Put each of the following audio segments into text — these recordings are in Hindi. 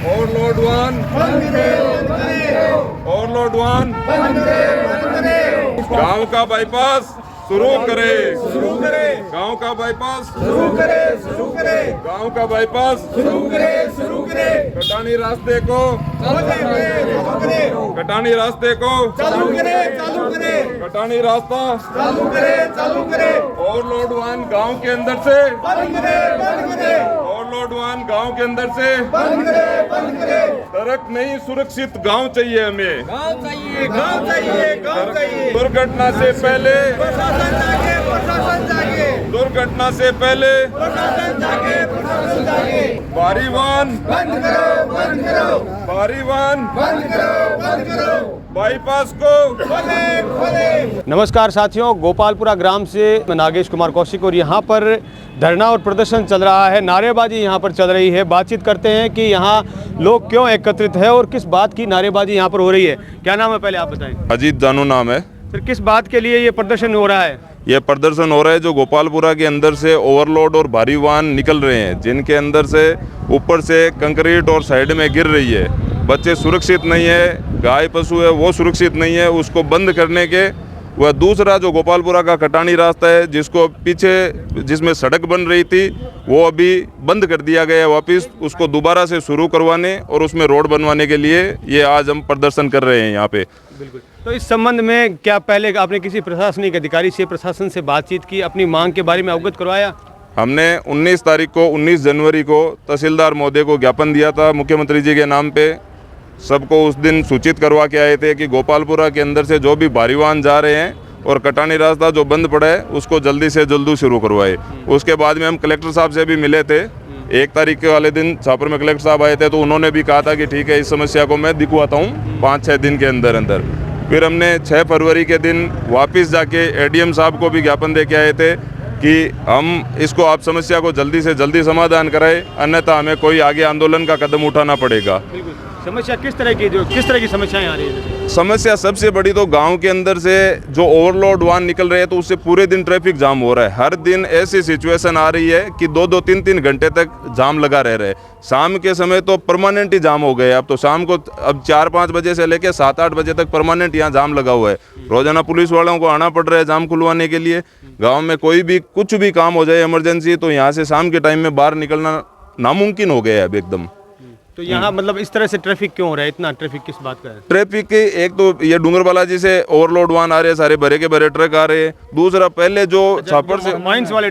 ओवरलोड वन, ओवरलोड वन, गांव का बाईपास शुरू करे, गांव का बाईपास गांव का बाईपास कटानी रास्ते को कटानी रास्ते को कटानी रास्ता ओवरलोड वन गांव के अंदर से ओवरलोड वन गांव के अंदर से सड़क नहीं सुरक्षित गांव चाहिए हमें, गांव चाहिए। दुर्घटना से पहले दुर्घटना से पहले भारी वाहन भारी वाहन बाईपास को। नमस्कार साथियों, गोपालपुरा ग्राम से मैं नागेश कुमार कौशिक और यहाँ पर धरना और प्रदर्शन चल रहा है, नारेबाजी यहाँ पर चल रही है। बातचीत करते हैं कि यहाँ लोग क्यों एकत्रित है और किस बात की नारेबाजी यहाँ पर हो रही है। क्या नाम है, पहले आप बताएं। अजीत जानू नाम है। सर, किस बात के लिए ये प्रदर्शन हो रहा है? ये प्रदर्शन हो रहा है जो गोपालपुरा के अंदर से ओवरलोड और भारी वाहन निकल रहे हैं, जिनके अंदर से ऊपर से कंक्रीट और साइड में गिर रही है। बच्चे सुरक्षित नहीं है, गाय पशु है वो सुरक्षित नहीं है, उसको बंद करने के वह दूसरा जो गोपालपुरा का कटानी रास्ता है जिसको पीछे जिसमें सड़क बन रही थी वो अभी बंद कर दिया गया है, वापस उसको दोबारा से शुरू करवाने और उसमें रोड बनवाने के लिए ये आज हम प्रदर्शन कर रहे हैं यहाँ पे। बिल्कुल। तो इस संबंध में क्या पहले आपने किसी प्रशासनिक अधिकारी से, प्रशासन से बातचीत की, अपनी मांग के बारे में अवगत करवाया? हमने 19 जनवरी को तहसीलदार महोदय को ज्ञापन दिया था मुख्यमंत्री जी के नाम पे। सबको उस दिन सूचित करवा के आए थे कि गोपालपुरा के अंदर से जो भी भारी वाहन जा रहे हैं और कटानी रास्ता जो बंद पड़ा है उसको जल्दी से जल्दी शुरू करवाए। उसके बाद में हम कलेक्टर साहब से भी मिले थे। 1 तारीख के वाले दिन छापर में कलेक्टर साहब आए थे तो उन्होंने भी कहा था कि ठीक है, इस समस्या को मैं दिखवाता हूँ 5-6 दिन के अंदर अंदर। फिर हमने 6 फरवरी के दिन वापस जाके एडीएम साहब को भी ज्ञापन दे के आए थे कि हम इसको आप समस्या को जल्दी से जल्दी समाधान कराएं, अन्यथा हमें कोई आगे आंदोलन का कदम उठाना पड़ेगा। समस्या किस तरह की समस्याएं आ रही है? समस्या सबसे बड़ी तो गांव के अंदर से जो ओवरलोड वाहन निकल रहे हैं तो उससे पूरे दिन ट्रैफिक जाम हो रहा है। हर दिन ऐसी सिचुएशन आ रही है कि 2-2, 3-3 घंटे तक जाम लगा रह रहे। शाम के समय तो परमानेंट ही जाम हो गए। अब तो शाम को अब 4-5 बजे से लेकर 7-8 बजे तक परमानेंट यहाँ जाम लगा हुआ है। रोजाना पुलिस वालों को आना पड़ रहा है जाम खुलवाने के लिए। गाँव में कोई भी कुछ भी काम हो जाए इमरजेंसी तो यहाँ से शाम के टाइम में बाहर निकलना नामुमकिन हो गया है अब एकदम। तो यहाँ मतलब इस तरह से ट्रैफिक क्यों हो रहा है? इतना ट्रैफिक किस बात का है? ट्रैफिक के एक तो ये डूंगर बालाजी से ओवरलोड वाहन आ रहे हैं, सारे भरे के भरे ट्रक आ रहे हैं। दूसरा पहले जो छापर से माइंस वाले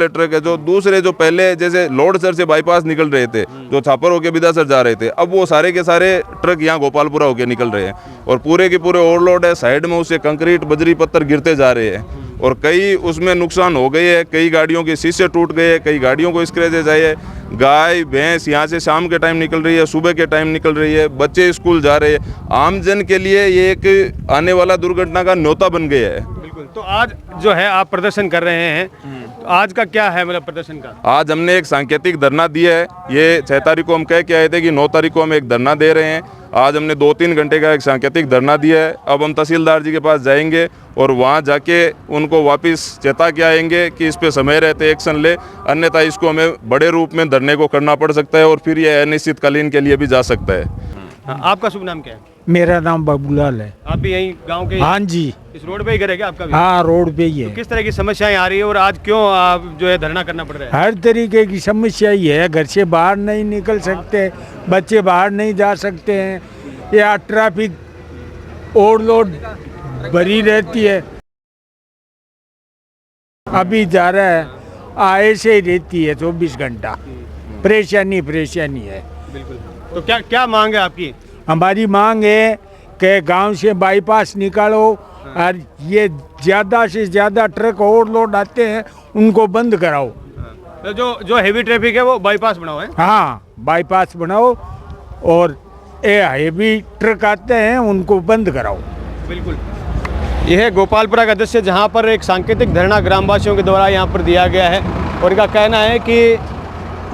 ट्रक है जो दूसरे जो पहले जैसे लोडसर से बाईपास निकल रहे थे जो छापर होके बिदासर जा रहे थे, अब वो सारे के सारे ट्रक यहाँ गोपालपुरा होके निकल रहे हैं और पूरे के पूरे ओवरलोड है। साइड में उससे कंक्रीट बजरी पत्थर गिरते जा रहे हैं और कई उसमें नुकसान हो गए हैं। कई गाड़ियों के शीशे टूट गए, कई गाड़ियों को स्क्रैचेज आए हैं। गाय भैंस यहाँ से शाम के टाइम निकल रही है, सुबह के टाइम निकल रही है, बच्चे स्कूल जा रहे हैं। आमजन के लिए ये एक आने वाला दुर्घटना का न्योता बन गया है। बिल्कुल। तो आज जो है आप प्रदर्शन कर रहे हैं, तो आज का क्या है मतलब प्रदर्शन का? आज हमने एक सांकेतिक धरना दिया है। ये 6 तारीख को हम कह के आए थे कि 9 तारीख को हम एक धरना दे रहे हैं। आज हमने 2-3 घंटे का एक सांकेतिक धरना दिया है। अब हम तहसीलदार जी के पास जाएंगे और वहाँ जाके उनको वापस चेता के आएंगे कि इस पे समय रहते एक्शन ले, अन्यथा इसको हमें बड़े रूप में धरने को करना पड़ सकता है और फिर ये अनिश्चितकालीन के लिए भी जा सकता है। आपका शुभ नाम क्या है? मेरा नाम बाबूलाल है। आप भी यहीं गांव के? हाँ जी। इस रोड पे ही घर है क्या आपका भी? हाँ, रोड पे ही है। तो किस तरह की समस्याएं आ रही है और आज क्यों आप जो है धरना करना पड़ रहा है? हर तरीके की समस्या ही है। घर से बाहर नहीं निकल सकते, बच्चे बाहर नहीं जा सकते हैं, या ट्रैफिक ओवरलोड भरी रहती है। अभी जा रहा है आए से ही रहती है 24 घंटा। परेशानी है। बिल्कुल। तो क्या मांग है आपकी? हमारी मांग है कि गांव से बाईपास निकालो और ये ज़्यादा से ज़्यादा ट्रक ओवरलोड आते हैं उनको बंद कराओ। तो जो हेवी ट्रैफिक है वो बाईपास बनाओ है? हाँ, बाईपास बनाओ और ये हेवी ट्रक आते हैं उनको बंद कराओ। बिल्कुल। यह है गोपालपुरा का दृश्य जहाँ पर एक सांकेतिक धरना ग्रामवासियों के द्वारा यहाँ पर दिया गया है और इनका कहना है कि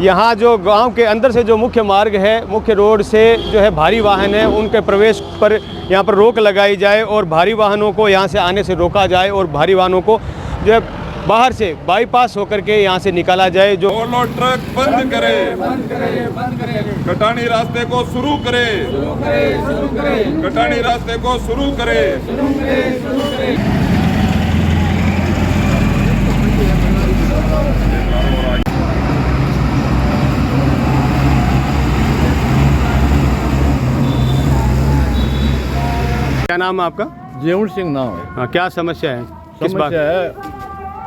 यहाँ जो गांव के अंदर से जो मुख्य मार्ग है, मुख्य रोड से जो है भारी वाहन है उनके प्रवेश पर यहाँ पर रोक लगाई जाए और भारी वाहनों को यहाँ से आने से रोका जाए और भारी वाहनों को जो है बाहर से बाईपास होकर के यहाँ से निकाला जाए। जो ओवरलोड ट्रक बंद करे, कटानी रास्ते को शुरू करे, कटानी रास्ते को शुरू करे। क्या नाम है आपका? जेवण सिंह नाम है। हाँ, क्या समस्या है? किस बात? समस्या है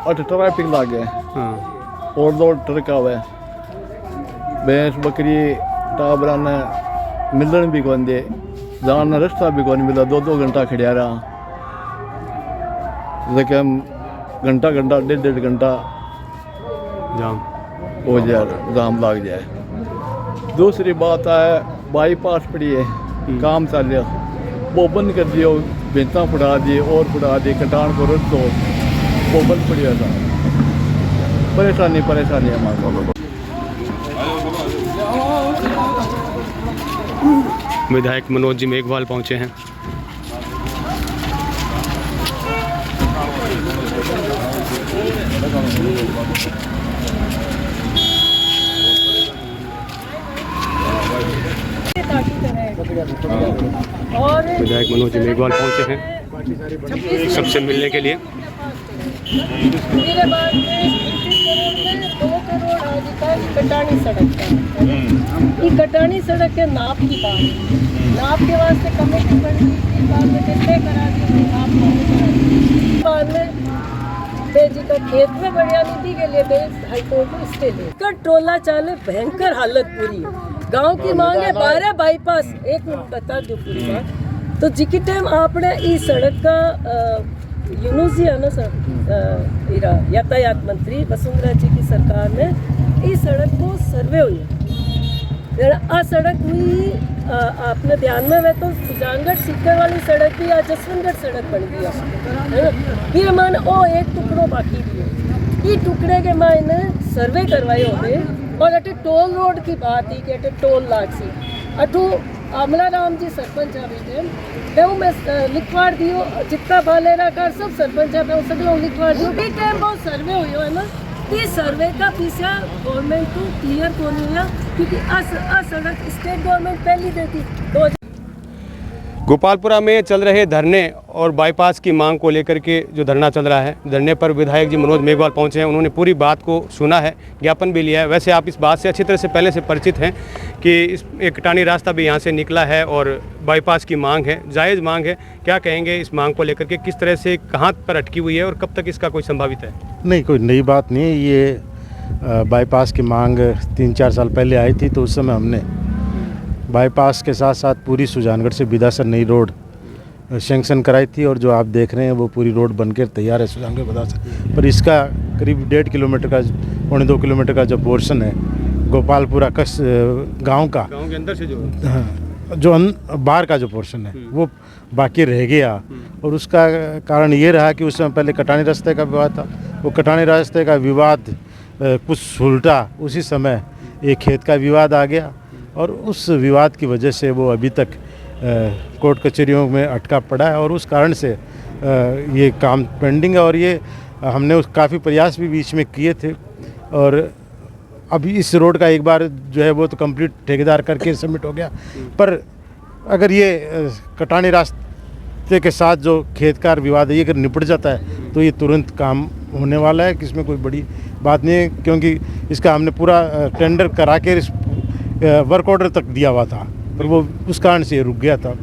अठ ट्रैफिक लागे हाँ, और दो ट्रक आवे भैंस बकरी टाबरा ने मिलन भी कौन दे जान रास्ता भी कौन मिला। 2-2 घंटा खड़िया रहा लेकिन घंटा डेढ़ घंटा जाम हो जाए, जाम लग जाए। दूसरी बात है बाईपास पड़ी है, काम चल रहा वो बंद कर दियो, बेंता फुड़ा दिए और फुड़ा दिए, कटान को रख दो, वो बंद पड़ी था। परेशानी है हमारे। विधायक मनोज जी मेघवाल पहुँचे हैं। विधायक मनोज जी मेघवाल पहुँचे हैं सबसे मिलने के लिए। मेरे बाद में 2 करोड़ आज का कटानी सड़क का ये कटानी सड़क के नाप की बात नाप के वास्ते कमेटी बनी थी, बाद में कितने करा दी नाप बाद में बेजी का खेत में बढ़िया नीति के लिए हाईकोर्ट में स्टे ले कर टोला चाले भयंकर हालत पूरी है। गांव की मांग है 12 बाईपास। एक मिनट बता दो पूरी बात। तो जिकी टाइम आपने इस सड़क का यूनुस जी है ना सर यातायात मंत्री वसुंधरा जी की सरकार में इस सड़क को सर्वे हुई आ सड़क हुई आपने ध्यान में है तो सुजानगढ़ सीकर वाली सड़क भी आज जसवंतगढ़ सड़क बन गई है फिर मान ओ एक टुकड़ो बाकी भी है ये टुकड़े के मायने सर्वे करवाए होंगे और अटे टोल रोड की बात ही कि अटे टोल लाग सी अठू अमला राम जी सरपंच आ बेटे मैं लिखवाड़ दियो जितना बालेरा कर सब सरपंच है सगलों लिखवाड़ दियो बी टाइम बहुत सर्वे हुई है ना ये सर्वे का पीछे गवर्नमेंट को क्लियर कौन हुआ क्योंकि सड़क स्टेट गवर्नमेंट पहली देती। गोपालपुरा में चल रहे धरने और बाईपास की मांग को लेकर के जो धरना चल रहा है, धरने पर विधायक जी मनोज मेघवाल पहुंचे हैं। उन्होंने पूरी बात को सुना है, ज्ञापन भी लिया है। वैसे आप इस बात से अच्छी तरह से पहले से परिचित हैं कि इस एक कटानी रास्ता भी यहाँ से निकला है और बाईपास की मांग है, जायज़ मांग है। क्या कहेंगे इस मांग को लेकर के, किस तरह से कहाँ पर अटकी हुई है और कब तक इसका कोई संभावित है? नहीं, कोई नई बात नहीं है। ये बाईपास की मांग 3-4 साल पहले आई थी, तो उस समय हमने बाईपास के साथ साथ पूरी सुजानगढ़ से बिदासर नई रोड सेंक्शन कराई थी और जो आप देख रहे हैं वो पूरी रोड बनकर तैयार है सुजानगढ़ बिदासर। पर इसका करीब 1.5 किलोमीटर का 1.25 किलोमीटर का जो पोर्शन है गोपालपुरा कस गांव का, गाँव के अंदर से जो बाहर का जो पोर्शन है वो बाकी रह गया। और उसका कारण ये रहा कि उस समय पहले कटानी रास्ते का विवाद था। वो कटानी रास्ते का विवाद कुछ उल्टा उसी समय एक खेत का विवाद आ गया और उस विवाद की वजह से वो अभी तक कोर्ट कचहरियों में अटका पड़ा है और उस कारण से ये काम पेंडिंग है। और ये हमने उस काफ़ी प्रयास भी बीच में किए थे और अभी इस रोड का एक बार जो है वो तो कंप्लीट ठेकेदार करके सबमिट हो गया। पर अगर ये कटानी रास्ते के साथ जो खेत का विवाद है ये अगर निपट जाता है तो ये तुरंत काम होने वाला है, कि इसमें कोई बड़ी बात नहीं है, क्योंकि इसका हमने पूरा टेंडर करा के वर्क ऑर्डर तक दिया हुआ था, पर वो उस कारण से रुक गया था।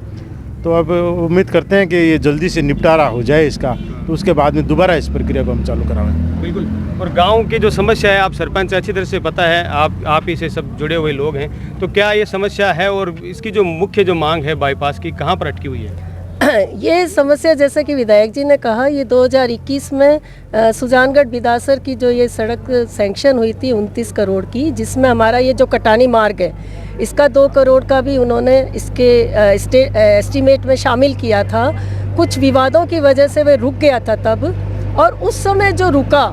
तो अब उम्मीद करते हैं कि ये जल्दी से निपटारा हो जाए इसका, तो उसके बाद में दोबारा इस प्रक्रिया को हम चालू कराएं। बिल्कुल। और गांव की जो समस्या है, आप सरपंच अच्छी तरह से पता है, आप ही से सब जुड़े हुए लोग हैं, तो क्या ये समस्या है और इसकी जो मुख्य जो मांग है बाईपास की कहाँ पर अटकी हुई है? ये समस्या जैसा कि विधायक जी ने कहा, ये 2021 में सुजानगढ़ बिदासर की जो ये सड़क सैंक्शन हुई थी 29 करोड़ की, जिसमें हमारा ये जो कटानी मार्ग है इसका 2 करोड़ का भी उन्होंने इसके एस्टीमेट में शामिल किया था। कुछ विवादों की वजह से वह रुक गया था तब, और उस समय जो रुका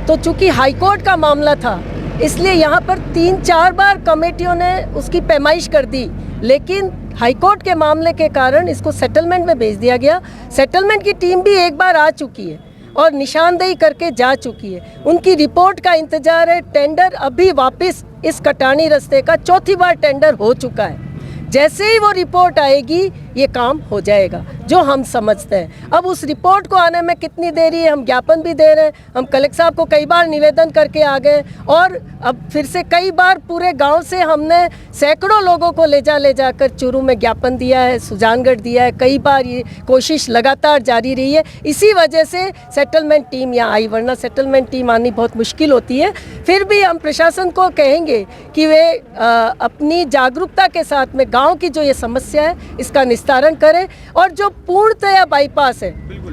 तो चूँकि हाईकोर्ट का मामला था इसलिए यहाँ पर 3-4 बार कमेटियों ने उसकी पैमाइश कर दी, लेकिन हाईकोर्ट के मामले के कारण इसको सेटलमेंट में भेज दिया गया। सेटलमेंट की टीम भी एक बार आ चुकी है और निशानदेही करके जा चुकी है। उनकी रिपोर्ट का इंतजार है। टेंडर अभी वापस इस कटानी रास्ते का चौथी बार टेंडर हो चुका है। जैसे ही वो रिपोर्ट आएगी ये काम हो जाएगा, जो हम समझते हैं। अब उस रिपोर्ट को आने में कितनी देरी है, हम ज्ञापन भी दे रहे हैं। हम कलेक्टर साहब को कई बार निवेदन करके आ गए और अब फिर से कई बार पूरे गांव से हमने सैकड़ों लोगों को ले जाकर चूरू में ज्ञापन दिया है, सुजानगढ़ दिया है। कई बार ये कोशिश लगातार जारी रही है। इसी वजह से सेटलमेंट टीम यहाँ आई, वरना सेटलमेंट टीम आनी बहुत मुश्किल होती है। फिर भी हम प्रशासन को कहेंगे कि वे अपनी जागरूकता के साथ में गांव की जो ये समस्या है इसका निस्तारण करें। और जो पूर्णतया बाईपास है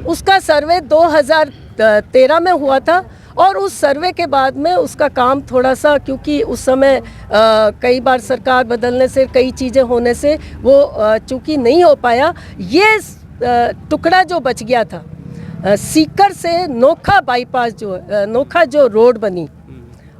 उसका सर्वे 2013 में हुआ था और उस सर्वे के बाद में उसका काम थोड़ा सा, क्योंकि उस समय कई बार सरकार बदलने से, कई चीज़ें होने से वो चूँकि नहीं हो पाया। ये टुकड़ा जो बच गया था सीकर से नोखा बाईपास, जो नोखा जो रोड बनी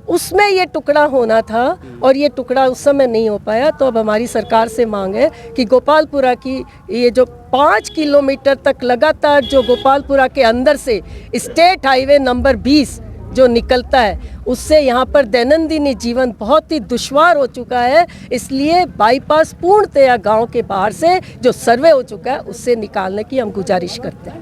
उसमें ये टुकड़ा होना था और ये टुकड़ा उस समय नहीं हो पाया। तो अब हमारी सरकार से मांग है कि गोपालपुरा की ये जो 5 किलोमीटर तक लगातार जो गोपालपुरा के अंदर से स्टेट हाईवे नंबर 20 जो निकलता है, उससे यहाँ पर दैनंदिन जीवन बहुत ही दुश्वार हो चुका है। इसलिए बाईपास पूर्णतया गांव के बाहर से जो सर्वे हो चुका है उससे निकालने की हम गुजारिश करते हैं।